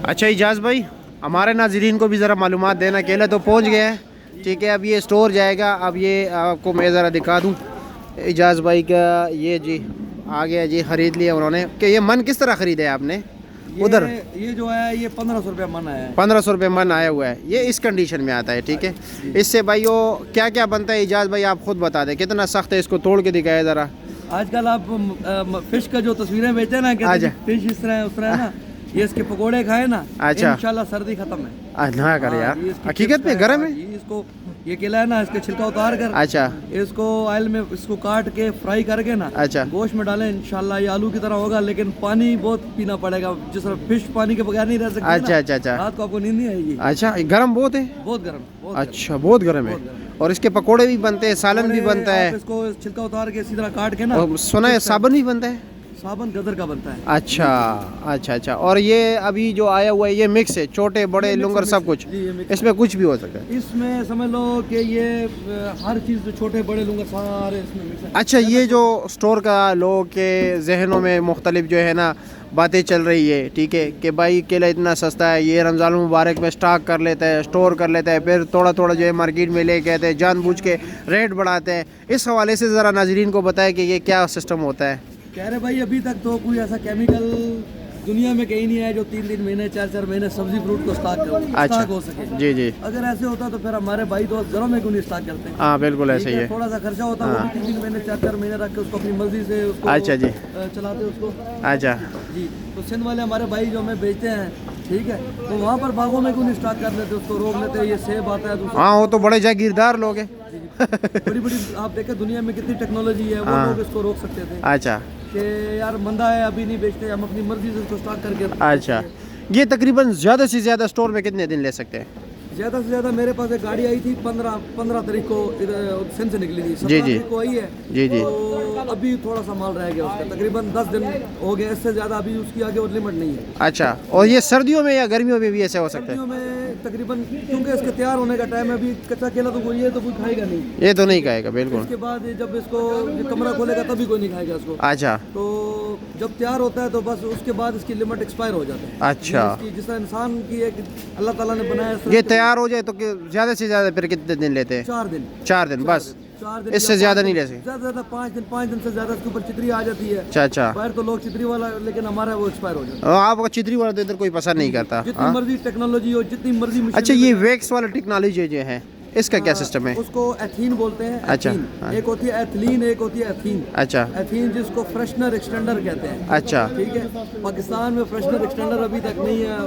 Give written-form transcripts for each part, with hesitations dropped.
अच्छा इजाज़ भाई, हमारे नाज़रीन को भी ज़रा मालूमात देना। केला तो पहुंच गया है, ठीक है। अब ये स्टोर जाएगा। अब ये आपको मैं ज़रा दिखा दूं इजाज़ भाई का। ये जी आ गया जी, ख़रीद लिया उन्होंने। कि ये मन किस तरह ख़रीदा है आपने? उधर ये जो है ये 1500 रुपये मन आया है। 1500 रुपये मन आया हुआ है। ये इस कंडीशन में आता है, ठीक है। इससे भाई वो क्या क्या बनता है इजाज़ भाई आप ख़ुद बता दें, कितना सख्त है, इसको तोड़ के दिखाया ज़रा। आजकल आप फिश का जो तस्वीरें बेचते हैं ना, कहते हैं फिश इस तरह उस तरह ना, ये इसके पकोड़े खाए ना, अच्छा इंशाल्लाह सर्दी खत्म है। ना कर यार, हकीकत में गर्म है। इसको ये केला है ना, इसके छिलका उतार कर, अच्छा इसको ऑयल में इसको काट के फ्राई करके ना, अच्छा गोश्त में डालें, इंशाल्लाह ये आलू की तरह होगा। लेकिन पानी बहुत पीना पड़ेगा, जिस तरह फिश पानी के बगैर नहीं रह सकती। अच्छा अच्छा अच्छा, रात को आपको नींद नहीं आएगी। अच्छा गर्म बहुत है, बहुत गर्म। अच्छा बहुत गर्म है। और इसके पकोड़े भी बनते हैं, सालन भी बनता है। इसको छिलका उतार के इसी तरह काट के ना, और सुना है साबुन भी बनता है। साबुन गदर का बनता है। अच्छा अच्छा अच्छा। और ये अभी जो आया हुआ है ये मिक्स है, छोटे बड़े लुंगर सब कुछ, इसमें कुछ भी हो सकता है। इसमें समझ लो कि ये हर चीज़ जो छोटे बड़े लुंगर सारे इसमें मिक्स है। अच्छा, ये जो स्टोर का लोगों के जहनों में मुख्तलिफ जो है ना बातें चल रही है, ठीक है, कि भाई केला इतना सस्ता है, ये रमज़ान मुबारक में स्टॉक कर लेता है, स्टोर कर लेता है, फिर थोड़ा थोड़ा जो है मार्केट में ले कहते हैं, जानबूझ के रेट बढ़ाते हैं। इस हवाले से ज़रा नाजरीन को बताएं कि ये क्या सिस्टम होता है। कह रहे भाई अभी तक तो कोई ऐसा केमिकल दुनिया में कहीं नहीं है जो 3-3 महीने 4-4 महीने सब्जी फ्रूट को स्टॉक हो सके। जी जी, अगर ऐसे होता तो फिर हमारे भाई दोस्त घरों में क्यों नहीं स्टॉक करते। हाँ बिल्कुल ऐसे ही है। थोड़ा सा खर्चा होता है, वो भी 3-3 महीने 4-4 महीने रख के उसको अपनी मर्जी से उसको अच्छा जी चलाते उसको। अच्छा जी, तो सिंध वाले हमारे भाई जो हमें बेचते हैं, ठीक है, तो वहाँ पर बागों में क्यों नहीं स्टॉक कर लेते, उसको रोक लेते हैं। ये सेब आता है, हाँ वो तो बड़े जागीरदार लोग हैं। बड़ी बड़ी आप देखें दुनिया में कितनी टेक्नोलॉजी है, वो लोग इसको रोक सकते थे अच्छा कि यार मंदा है अभी नहीं बेचते, हम अपनी मर्जी से इसको स्टॉक करके। अच्छा, ये तकरीबन ज़्यादा से ज़्यादा स्टोर में कितने दिन ले सकते हैं? ज़्यादा से ज़्यादा मेरे पास एक गाड़ी आई थी 15 तारीख को इधर सिंध से निकली थी, 17 जी तारीख को आई है। जी जी, तो अभी थोड़ा सा माल रह गया उसका, तकरीबन 10 दिन हो गए, इससे ज़्यादा अभी उसकी आगे और लिमिट नहीं है। अच्छा, और ये सर्दियों में या गर्मियों में भी ऐसे हो सकता है? सर्दियों में तकरीबन, क्योंकि इसके तैयार होने का टाइम है, अभी कच्चा केला तो कोई तो कोई खाएगा नहीं, ये तो नहीं खाएगा बिल्कुल। इसके बाद जब इसको कमरा खोलेगा तभी कोई नहीं खाएगा इसको। अच्छा, तो जब तैयार होता है तो बस उसके बाद इसकी लिमिट एक्सपायर हो जाता है। अच्छा, जिस तरह इंसान की एक अल्लाह ताला ने बनाया है, ये तैयार हो जाए तो ज़्यादा से ज़्यादा फिर कितने दिन लेते हैं? 4 दिन। 4 दिन बस, 4 दिन, इससे ज़्यादा नहीं ले सकते? ज़्यादा ज़्यादा 5 दिन से ज़्यादा इसके ऊपर चितरी आ जाती है। अच्छा अच्छा, बाहर तो लोग चितरी वाला, लेकिन हमारा वो एक्सपायर हो जाता आपका चितरी वाला तो इधर कोई पसंद नहीं करता। जितनी मर्जी टेक्नोलॉजी हो, जितनी मर्जी मशीन। अच्छा, ये वैक्स वाला टेक्नोलॉजी जो है इसका क्या सिस्टम है? उसको एथीन बोलते हैं। अच्छा, एथीन। एक होती है एथिलीन, एक होती है एथीन। अच्छा, एथीन जिसको फ्रेशनर एक्सटेंडर कहते हैं। अच्छा, ठीक है, पाकिस्तान में फ्रेशनर एक्सटेंडर अभी तक नहीं है।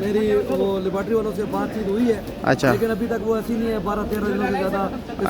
मेरी वो लेबॉर्ट्री वालों से बातचीत हुई है, अच्छा, लेकिन अभी तक वो ऐसी नहीं है, 12-13 दिनों से ज़्यादा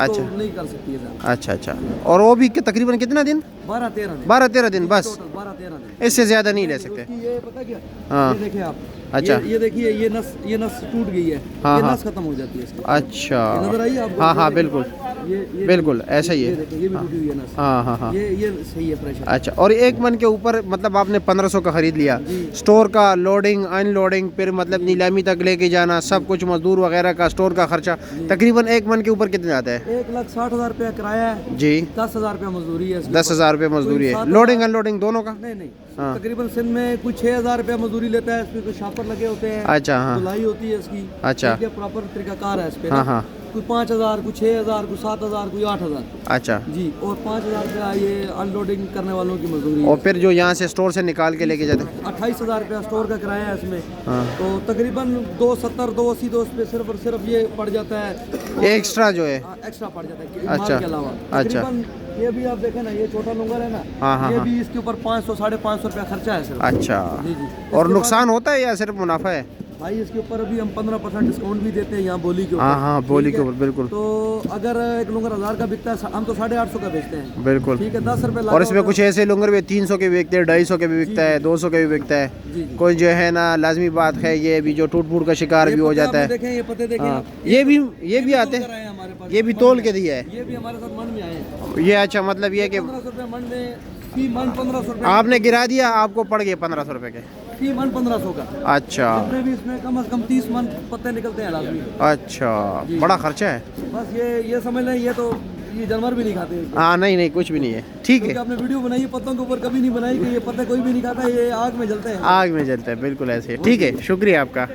इसको नहीं कर सकती है। अच्छा अच्छा, और वो भी तकरीबन कितना दिन? 12-13 दिन बस, 12-13 दिन, इससे ज़्यादा नहीं ले सकते। ये पता क्या, हाँ, ये देखिए आप, अच्छा, ये देखिए, ये नस टूट गई है। हाँ, ये हाँ, नस खत्म हो जाती है इसकी। अच्छा, नजर आई आपको? हाँ हाँ बिल्कुल, ये बिल्कुल ऐसा ही है। ये देखिए, ये भी टूटी हुई है नस। हाँ हाँ हाँ, ये सही है प्रेशर। अच्छा, और एक मन के ऊपर मतलब आपने 1500 का खरीद लिया, स्टोर का लोडिंग अनलोडिंग, फिर मतलब नीलामी तक लेके जाना, सब कुछ मजदूर वगैरह का, स्टोर का खर्चा, तकरीबन एक मन के ऊपर कितना आता है? 1,60,000 रुपया किराया है जी, 10,000 रुपया मजदूरी है। 10,000 रुपये मजदूरी है, लोडिंग अनलोडिंग दोनों का? नहीं, तकरीबन सिंध में कुछ 6,000 रुपया मजदूरी लेता है। इसमें कुछ शापर लगे होते हैं, अच्छा, हाँ, धुलाई होती है इसकी, अच्छा, प्रॉपर तरीकाकार है इस पे। हाँ हाँ, कोई 5,000, कोई 6,000, कोई 7,000, कोई 8,000। अच्छा जी, और 5,000 रुपया ये अनलोडिंग करने वालों की मजदूरी। और फिर जो यहाँ से स्टोर से निकाल के लेके जाते हैं 28,000 रुपया स्टोर का किराया है इसमें। हाँ, तो तकरीबन 270, 280 तो उस पे सिर्फ और सिर्फ ये पड़ जाता है, एक्स्ट्रा जो है, एक्स्ट्रा पड़ जाता है अच्छा, माल के अलावा। अच्छा, ये भी आप देखें ना, ये छोटा लुंगर है ना, हाँ हाँ, ये भी इसके ऊपर 500-550 रुपया खर्चा है सिर्फ। अच्छा, जी जी। और नुकसान होता है या सिर्फ मुनाफा है? भाई इसके ऊपर अभी हम 15% डिस्काउंट भी देते हैं यहाँ बोली के ऊपर। हाँ हाँ, बोली के ऊपर बिल्कुल। तो अगर एक लुंगर 1000 का बिकता है, हम तो 850 का बेचते हैं। बिल्कुल, ठीक है, 10 रुपये। और इसमें कुछ ऐसे लुंगर भी 300 के भी बिकते हैं, 250 के भी बिकता है, 200 के भी बिकता है। कोई जो है ना, लाजमी बात है ये भी जो टूट फूट का शिकार भी हो जाता है। देखें ये पते देखें, ये भी आते हैं, ये भी तोल के दिया है, ये भी हमारे साथ मन में आए हैं। ये अच्छा, मतलब ये कि 1500 रुपये मन में, फी मन 1500 रुपये आपने गिरा दिया, आपको पड़ गए 1500 रुपये के, फी मन 1500 का। अच्छा, जितने भी इसमें कम से कम 30 मन पत्ते निकलते हैं लाजमी। अच्छा, बड़ा खर्चा है। बस ये समझ लें, ये तो ये जानवर भी नहीं खाते हैं इसको। हाँ नहीं नहीं कुछ भी नहीं है, ठीक क्योंकि है। आपने वीडियो बनाई है पत्तों के ऊपर, कभी नहीं बनाई कि ये पत्ते कोई भी नहीं खाता, ये आग में जलते हैं। आग में जलता है, बिल्कुल ऐसे, ठीक है, शुक्रिया आपका।